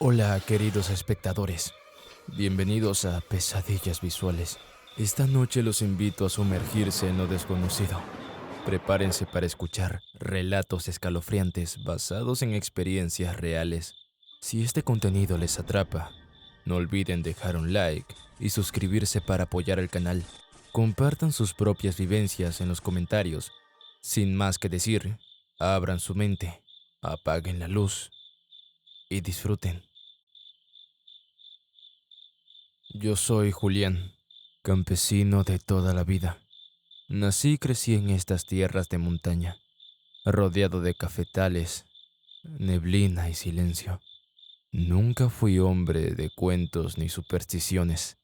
Hola, queridos espectadores. Bienvenidos a Pesadillas Visuales. Esta noche los invito a sumergirse en lo desconocido. Prepárense para escuchar relatos escalofriantes basados en experiencias reales. Si este contenido les atrapa, no olviden dejar un like y suscribirse para apoyar el canal. Compartan sus propias vivencias en los comentarios. Sin más que decir, abran su mente, apaguen la luz y disfruten. Yo soy Julián, campesino de toda la vida. Nací y crecí en estas tierras de montaña, rodeado de cafetales, neblina y silencio. Nunca fui hombre de cuentos ni supersticiones,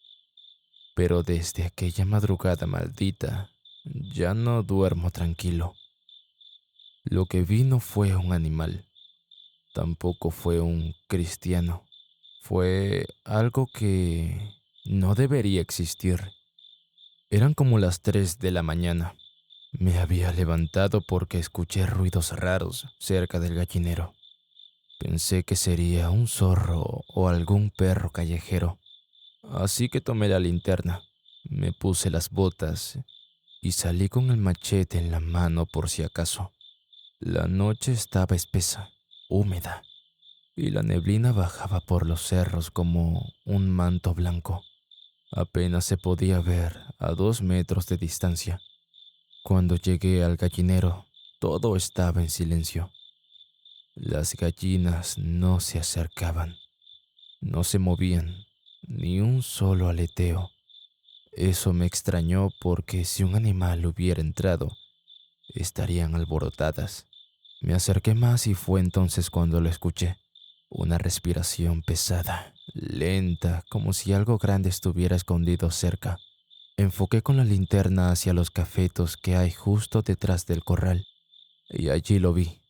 pero desde aquella madrugada maldita ya no duermo tranquilo. Lo que vi no fue un animal, tampoco fue un cristiano. Fue algo que no debería existir. Eran como las 3 de la mañana. Me había levantado porque escuché ruidos raros cerca del gallinero. Pensé que sería un zorro o algún perro callejero. Así que tomé la linterna, me puse las botas y salí con el machete en la mano por si acaso. La noche estaba espesa, húmeda, y la neblina bajaba por los cerros como un manto blanco. Apenas se podía ver a 2 metros de distancia. Cuando llegué al gallinero, todo estaba en silencio. Las gallinas no se acercaban, no se movían, ni un solo aleteo. Eso me extrañó porque si un animal hubiera entrado, estarían alborotadas. Me acerqué más y fue entonces cuando lo escuché. Una respiración pesada, lenta, como si algo grande estuviera escondido cerca. Enfoqué con la linterna hacia los cafetos que hay justo detrás del corral, y allí lo vi.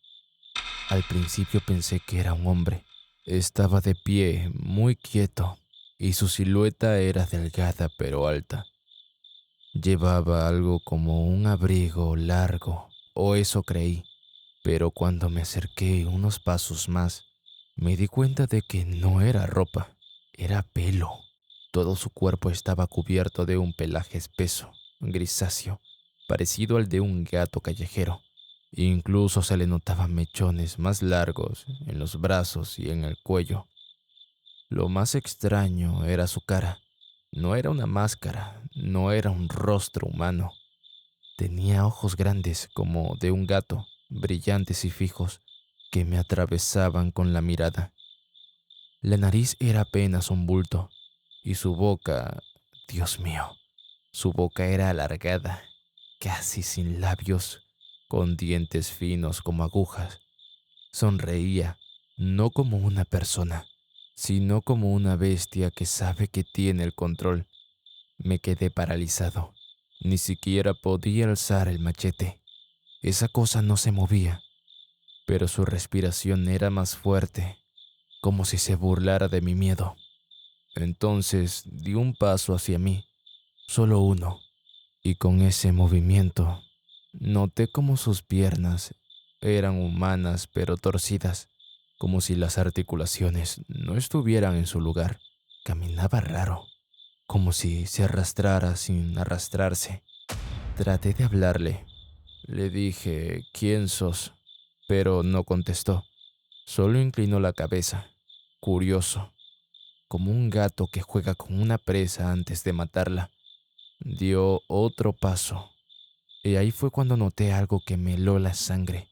Al principio pensé que era un hombre. Estaba de pie, muy quieto, y su silueta era delgada pero alta. Llevaba algo como un abrigo largo, o eso creí, pero cuando me acerqué unos pasos más, me di cuenta de que no era ropa, era pelo. Todo su cuerpo estaba cubierto de un pelaje espeso, grisáceo, parecido al de un gato callejero. Incluso se le notaban mechones más largos en los brazos y en el cuello. Lo más extraño era su cara. No era una máscara, no era un rostro humano. Tenía ojos grandes como de un gato, brillantes y fijos, que me atravesaban con la mirada. La nariz era apenas un bulto, y su boca, Dios mío, su boca era alargada, casi sin labios, con dientes finos como agujas. Sonreía, no como una persona, sino como una bestia que sabe que tiene el control. Me quedé paralizado. Ni siquiera podía alzar el machete. Esa cosa no se movía, pero su respiración era más fuerte, como si se burlara de mi miedo. Entonces di un paso hacia mí, solo uno, y con ese movimiento noté como sus piernas eran humanas pero torcidas, como si las articulaciones no estuvieran en su lugar. Caminaba raro, como si se arrastrara sin arrastrarse. Traté de hablarle. Le dije, ¿quién sos? Pero no contestó. Solo inclinó la cabeza, curioso, como un gato que juega con una presa antes de matarla. Dio otro paso, y ahí fue cuando noté algo que me heló la sangre.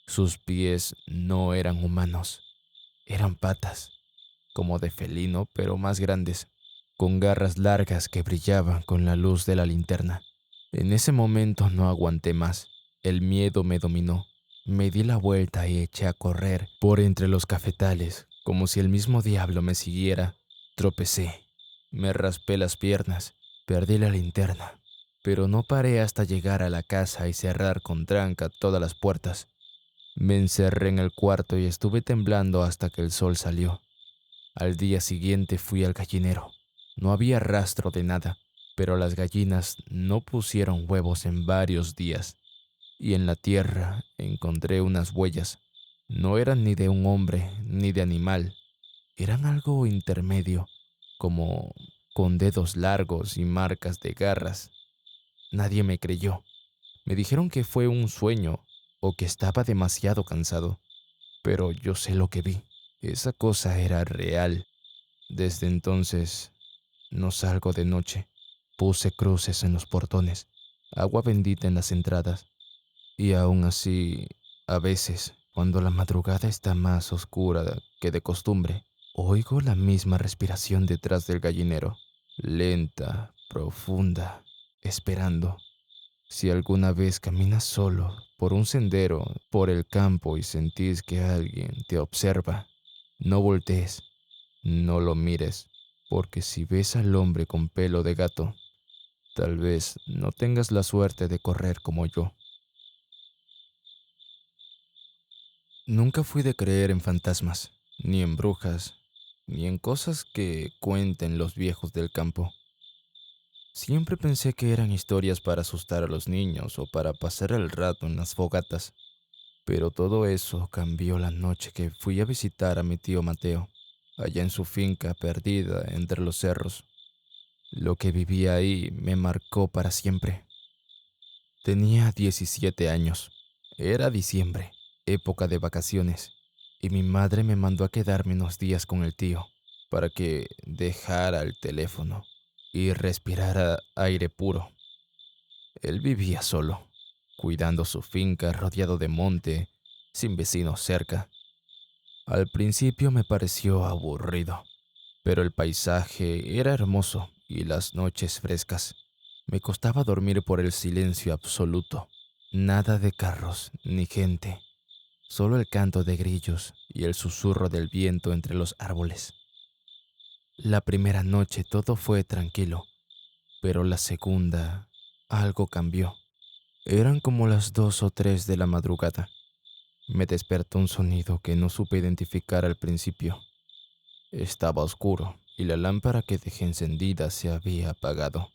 Sus pies no eran humanos, eran patas, como de felino, pero más grandes, con garras largas que brillaban con la luz de la linterna. En ese momento no aguanté más. El miedo me dominó. Me di la vuelta y eché a correr por entre los cafetales, como si el mismo diablo me siguiera. Tropecé, me raspé las piernas, perdí la linterna, pero no paré hasta llegar a la casa y cerrar con tranca todas las puertas. Me encerré en el cuarto y estuve temblando hasta que el sol salió. Al día siguiente fui al gallinero. No había rastro de nada, pero las gallinas no pusieron huevos en varios días. Y en la tierra encontré unas huellas. No eran ni de un hombre ni de animal. Eran algo intermedio, como con dedos largos y marcas de garras. Nadie me creyó. Me dijeron que fue un sueño o que estaba demasiado cansado. Pero yo sé lo que vi. Esa cosa era real. Desde entonces no salgo de noche. Puse cruces en los portones, agua bendita en las entradas. Y aún así, a veces, cuando la madrugada está más oscura que de costumbre, oigo la misma respiración detrás del gallinero, lenta, profunda, esperando. Si alguna vez caminas solo por un sendero por el campo y sentís que alguien te observa, no voltees, no lo mires, porque si ves al hombre con pelo de gato, tal vez no tengas la suerte de correr como yo. Nunca fui de creer en fantasmas, ni en brujas, ni en cosas que cuenten los viejos del campo. Siempre pensé que eran historias para asustar a los niños o para pasar el rato en las fogatas, pero todo eso cambió la noche que fui a visitar a mi tío Mateo, allá en su finca perdida entre los cerros. Lo que viví ahí me marcó para siempre. Tenía 17 años. Era diciembre, época de vacaciones, y mi madre me mandó a quedarme unos días con el tío para que dejara el teléfono y respirara aire puro. Él vivía solo, cuidando su finca rodeado de monte, sin vecinos cerca. Al principio me pareció aburrido, pero el paisaje era hermoso y las noches frescas. Me costaba dormir por el silencio absoluto. Nada de carros ni gente, solo el canto de grillos y el susurro del viento entre los árboles. La primera noche todo fue tranquilo, pero la segunda algo cambió. Eran como las 2 o 3 de la madrugada. Me despertó un sonido que no supe identificar al principio. Estaba oscuro y la lámpara que dejé encendida se había apagado.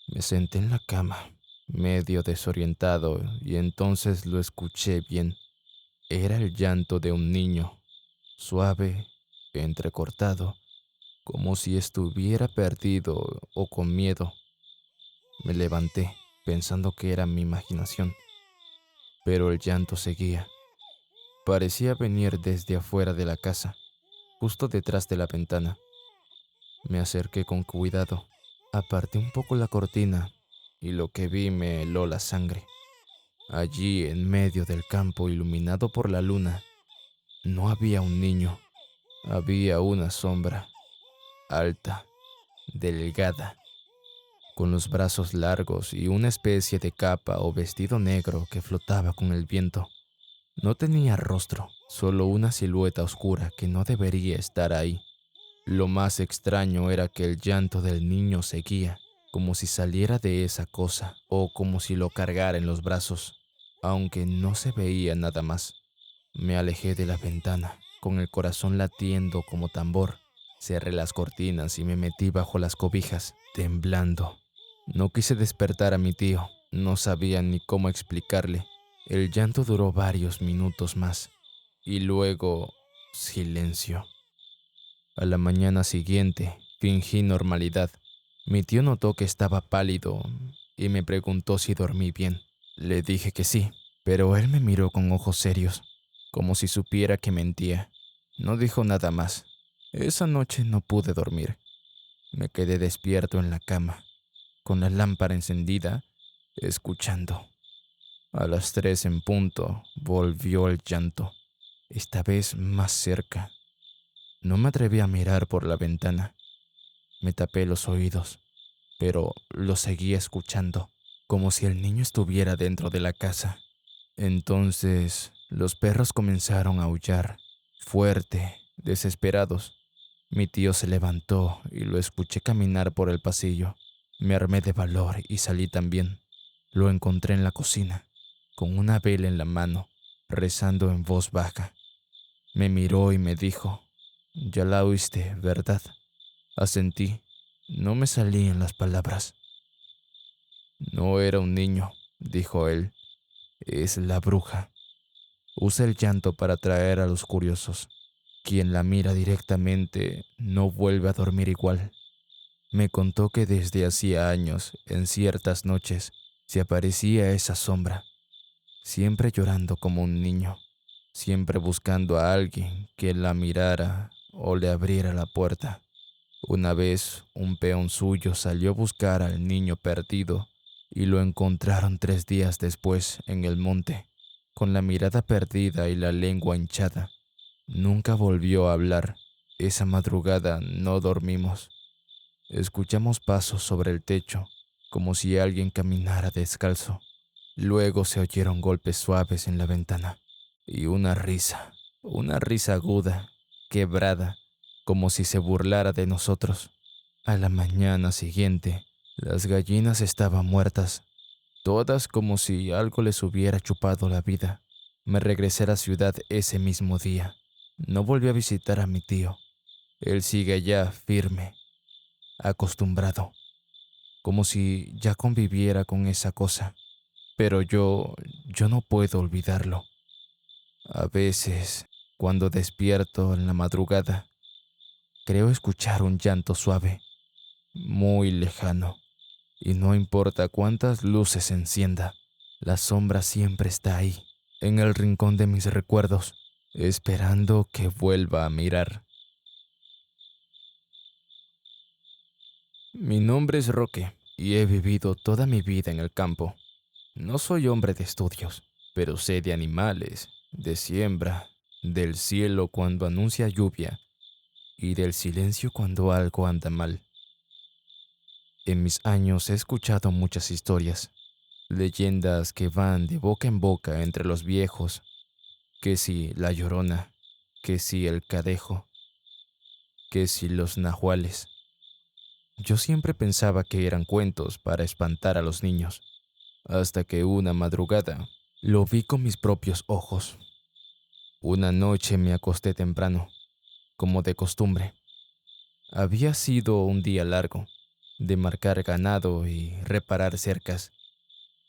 Me senté en la cama, medio desorientado, y entonces lo escuché bien. Era el llanto de un niño, suave, entrecortado, como si estuviera perdido o con miedo. Me levanté, pensando que era mi imaginación, pero el llanto seguía. Parecía venir desde afuera de la casa, justo detrás de la ventana. Me acerqué con cuidado, aparté un poco la cortina y lo que vi me heló la sangre. Allí, en medio del campo iluminado por la luna, no había un niño, había una sombra, alta, delgada, con los brazos largos y una especie de capa o vestido negro que flotaba con el viento. No tenía rostro, solo una silueta oscura que no debería estar ahí. Lo más extraño era que el llanto del niño seguía, como si saliera de esa cosa o como si lo cargara en los brazos, aunque no se veía nada más. Me alejé de la ventana, con el corazón latiendo como tambor. Cerré las cortinas y me metí bajo las cobijas, temblando. No quise despertar a mi tío, no sabía ni cómo explicarle. El llanto duró varios minutos más, y luego silencio. A la mañana siguiente, fingí normalidad. Mi tío notó que estaba pálido y me preguntó si dormí bien. Le dije que sí, pero él me miró con ojos serios, como si supiera que mentía. No dijo nada más. Esa noche no pude dormir. Me quedé despierto en la cama, con la lámpara encendida, escuchando. A las 3 en punto volvió el llanto, esta vez más cerca. No me atreví a mirar por la ventana. Me tapé los oídos, pero lo seguía escuchando, como si el niño estuviera dentro de la casa. Entonces, los perros comenzaron a aullar, fuerte, desesperados. Mi tío se levantó y lo escuché caminar por el pasillo. Me armé de valor y salí también. Lo encontré en la cocina, con una vela en la mano, rezando en voz baja. Me miró y me dijo: «Ya la oíste, ¿verdad?». Asentí. No me salían las palabras. «No era un niño», dijo él. «Es la bruja. Usa el llanto para atraer a los curiosos. Quien la mira directamente no vuelve a dormir igual. Me contó que desde hacía años, en ciertas noches, se aparecía esa sombra, siempre llorando como un niño, siempre buscando a alguien que la mirara o le abriera la puerta. Una vez un peón suyo salió a buscar al niño perdido y lo encontraron 3 días después en el monte, con la mirada perdida y la lengua hinchada. Nunca volvió a hablar. Esa madrugada no dormimos. Escuchamos pasos sobre el techo, como si alguien caminara descalzo. Luego se oyeron golpes suaves en la ventana y una risa aguda, quebrada, como si se burlara de nosotros. A la mañana siguiente, las gallinas estaban muertas, todas como si algo les hubiera chupado la vida. Me regresé a la ciudad ese mismo día. No volví a visitar a mi tío. Él sigue allá firme, acostumbrado, como si ya conviviera con esa cosa. Pero yo no puedo olvidarlo. A veces, cuando despierto en la madrugada, creo escuchar un llanto suave, muy lejano, y no importa cuántas luces se encienda, la sombra siempre está ahí, en el rincón de mis recuerdos, esperando que vuelva a mirar. Mi nombre es Roque y he vivido toda mi vida en el campo. No soy hombre de estudios, pero sé de animales, de siembra, del cielo cuando anuncia lluvia y del silencio cuando algo anda mal. En mis años he escuchado muchas historias, leyendas que van de boca en boca entre los viejos, que si la Llorona, que si el Cadejo, que si los nahuales. Yo siempre pensaba que eran cuentos para espantar a los niños, hasta que una madrugada lo vi con mis propios ojos. Una noche me acosté temprano, como de costumbre. Había sido un día largo, de marcar ganado y reparar cercas.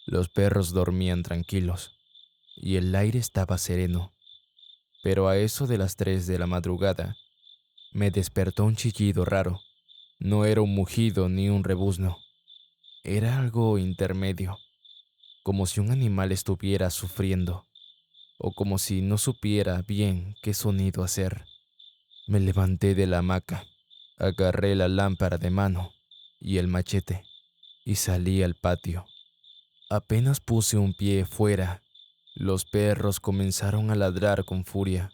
Los perros dormían tranquilos y el aire estaba sereno. Pero a eso de las 3 de la madrugada, me despertó un chillido raro. No era un mugido ni un rebuzno. Era algo intermedio, como si un animal estuviera sufriendo, o como si no supiera bien qué sonido hacer. Me levanté de la hamaca, agarré la lámpara de mano y el machete y salí al patio. Apenas puse un pie fuera, los perros comenzaron a ladrar con furia,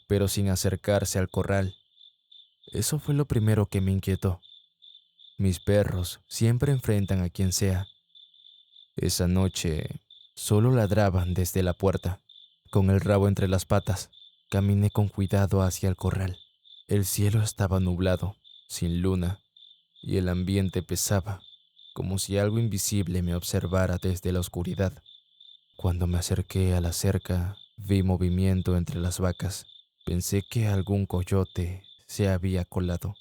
pero sin acercarse al corral. Eso fue lo primero que me inquietó. Mis perros siempre enfrentan a quien sea. Esa noche solo ladraban desde la puerta, con el rabo entre las patas. Caminé con cuidado hacia el corral. El cielo estaba nublado, sin luna, y el ambiente pesaba, como si algo invisible me observara desde la oscuridad. Cuando me acerqué a la cerca, vi movimiento entre las vacas. Pensé que algún coyote se había colado,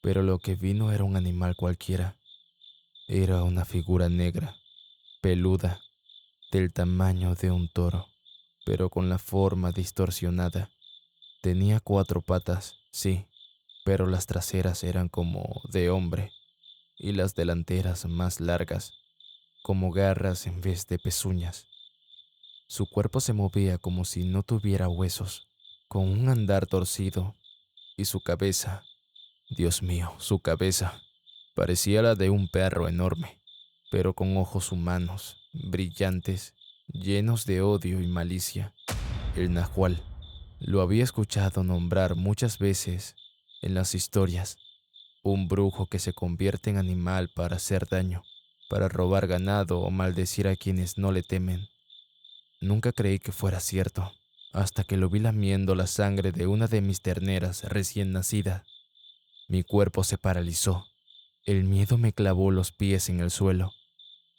pero lo que vi no era un animal cualquiera. Era una figura negra, peluda, del tamaño de un toro, pero con la forma distorsionada. Tenía 4 patas, sí, pero las traseras eran como de hombre y las delanteras más largas, como garras en vez de pezuñas. Su cuerpo se movía como si no tuviera huesos, con un andar torcido, y su cabeza, Dios mío, su cabeza, parecía la de un perro enorme, pero con ojos humanos, brillantes, llenos de odio y malicia. El nahual. Lo había escuchado nombrar muchas veces en las historias. Un brujo que se convierte en animal para hacer daño, para robar ganado o maldecir a quienes no le temen. Nunca creí que fuera cierto, hasta que lo vi lamiendo la sangre de una de mis terneras recién nacida. Mi cuerpo se paralizó. El miedo me clavó los pies en el suelo.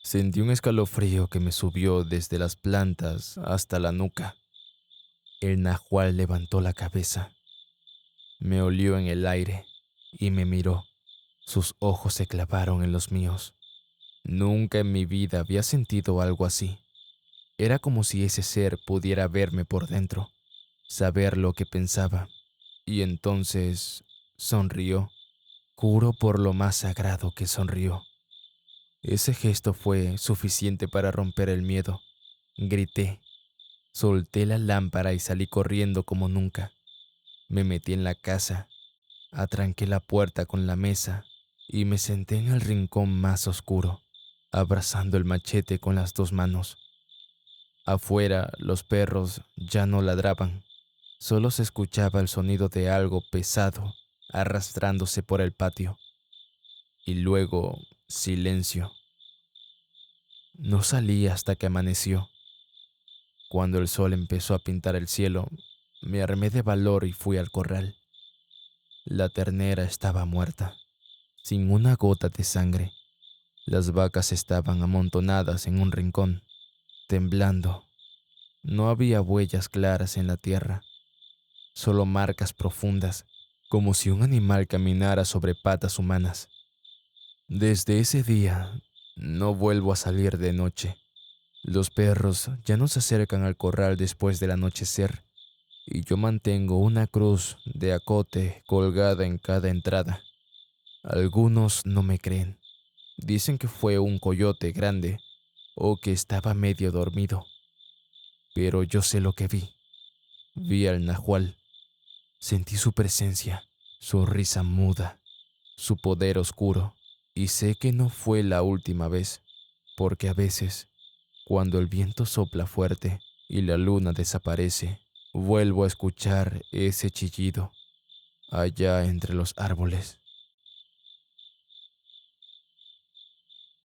Sentí un escalofrío que me subió desde las plantas hasta la nuca. El nahual levantó la cabeza, me olió en el aire y me miró. Sus ojos se clavaron en los míos. Nunca en mi vida había sentido algo así. Era como si ese ser pudiera verme por dentro. saber lo que pensaba, y entonces sonrió. Juro por lo más sagrado que sonrió. Ese gesto fue suficiente para romper el miedo. Grité, solté la lámpara y salí corriendo como nunca. Me metí en la casa, atranqué la puerta con la mesa y me senté en el rincón más oscuro, abrazando el machete con las dos manos. Afuera, los perros ya no ladraban, solo se escuchaba el sonido de algo pesado arrastrándose por el patio. Y luego, silencio. No salí hasta que amaneció. Cuando el sol empezó a pintar el cielo, me armé de valor y fui al corral. La ternera estaba muerta, sin una gota de sangre. Las vacas estaban amontonadas en un rincón, temblando. No había huellas claras en la tierra, solo marcas profundas, como si un animal caminara sobre patas humanas. Desde ese día, no vuelvo a salir de noche. Los perros ya no se acercan al corral después del anochecer, y yo mantengo una cruz de acote colgada en cada entrada. Algunos no me creen. Dicen que fue un coyote grande o que estaba medio dormido. Pero yo sé lo que vi. Vi al nahual. Sentí su presencia, su risa muda, su poder oscuro. Y sé que no fue la última vez, porque a veces, cuando el viento sopla fuerte y la luna desaparece, vuelvo a escuchar ese chillido allá entre los árboles.